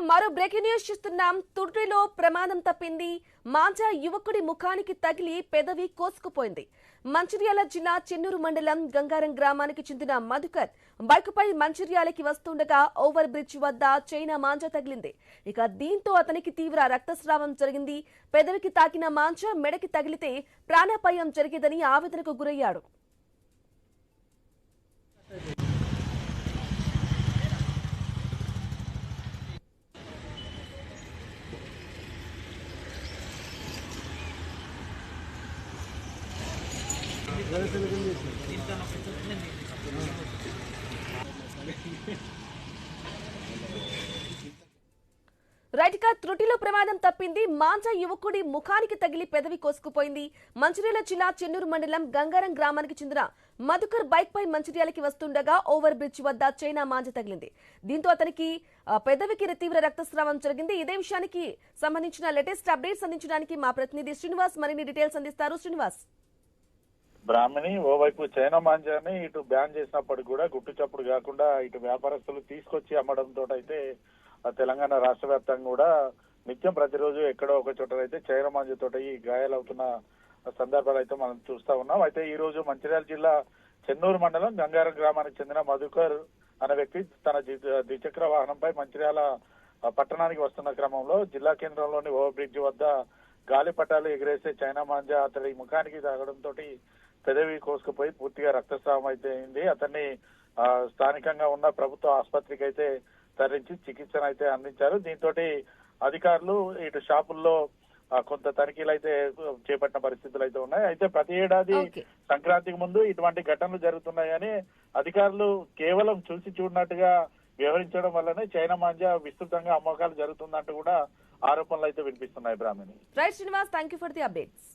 మరో breaking news చూస్తున్నాం. తుర్టిలో ప్రమాదం తప్పింది. మాంజా యువకుడి ముఖానికి తగిలి పెదవి కోసుకుపోయింది. మంచిర్యాల జిల్లా చెన్నూరు మండలం గంగారం గ్రామానికి చెందిన మధుకర్ బైకుపై మంచిర్యాలకి వస్తుండగా ఓవర్ బ్రిడ్జ్ వద్ద చైనా మాంజా తగిలింది. ఇక దీంతో అతనికి తీవ్ర రక్తస్రావం జరిగింది. పెదవికి తాకిన మాంజా మెడకి తగిలితే ప్రాణాపాయం జరిగేదని ఆవేదనకు గురయ్యాడు. రైట్గా త్రుటిలో ప్రమాదం తప్పింది. మాంజా యువకుడి ముఖానికి తగిలి పెదవి కోసుకుపోయింది. మంచిర్యాల జిల్లా చెన్నూరు మండలం గంగారం గ్రామానికి చెందిన మధుకర్ బైక్ పై మంచిర్యాలకి వస్తుండగా ఓవర్ బ్రిడ్జ్ వద్ద చైనా మాంజా తగిలింది. దీంతో అతనికి పెదవికి తీవ్ర రక్తస్రావం జరిగింది. ఇదే విషయానికి సంబంధించిన లేటెస్ట్ అప్డేట్స్ అందించడానికి మా ప్రతినిధి శ్రీనివాస్ మరిన్ని డీటెయిల్స్ అందిస్తారు. శ్రీనివాస్. బ్రాహ్మణి ఓవైపు చైనా మాంజాని ఇటు బ్యాన్ చేసినప్పటికీ కూడా గుట్టు చప్పుడు కాకుండా ఇటు వ్యాపారస్తులు తీసుకొచ్చి అమ్మడంతో అయితే తెలంగాణ రాష్ట్ర వ్యాప్తంగా కూడా నిత్యం ప్రతిరోజు ఎక్కడో ఒక చోట అయితే చైనా మాంజాతో ఈ గాయాలవుతున్న సందర్భాలు అయితే మనం చూస్తా ఉన్నాం. అయితే ఈ రోజు మంచిర్యాల జిల్లా చెన్నూరు మండలం గంగారం గ్రామానికి చెందిన మధుకర్ అనే వ్యక్తి తన ద్విచక్ర వాహనంపై మంచిర్యాల పట్టణానికి వస్తున్న క్రమంలో జిల్లా కేంద్రంలోని ఓవర్ బ్రిడ్జ్ వద్ద గాలిపటాలు ఎగిరేసే చైనా మాంజా అతడి ముఖానికి తాగడంతో పెదవి కోసుకుపోయి పూర్తిగా రక్తస్రావం అయితే అయింది. అతన్ని స్థానికంగా ఉన్న ప్రభుత్వ ఆసుపత్రికి అయితే తరలించి చికిత్సను అయితే అందించారు. దీంతో అధికారులు ఇటు షాపుల్లో కొంత తనిఖీలు అయితే చేపట్టిన పరిస్థితులు అయితే ఉన్నాయి. అయితే ప్రతి ఏడాది సంక్రాంతికి ముందు ఇటువంటి ఘటనలు జరుగుతున్నాయని అధికారులు కేవలం చూసి చూడనట్టుగా వ్యవహరించడం వల్లనే చైనా మాంజా విస్తృతంగా అమ్మకాలు జరుగుతుందంటూ కూడా ఆరోపణలు అయితే వినిపిస్తున్నాయి. Brahmani. Right Srinivas, thank you for the updates.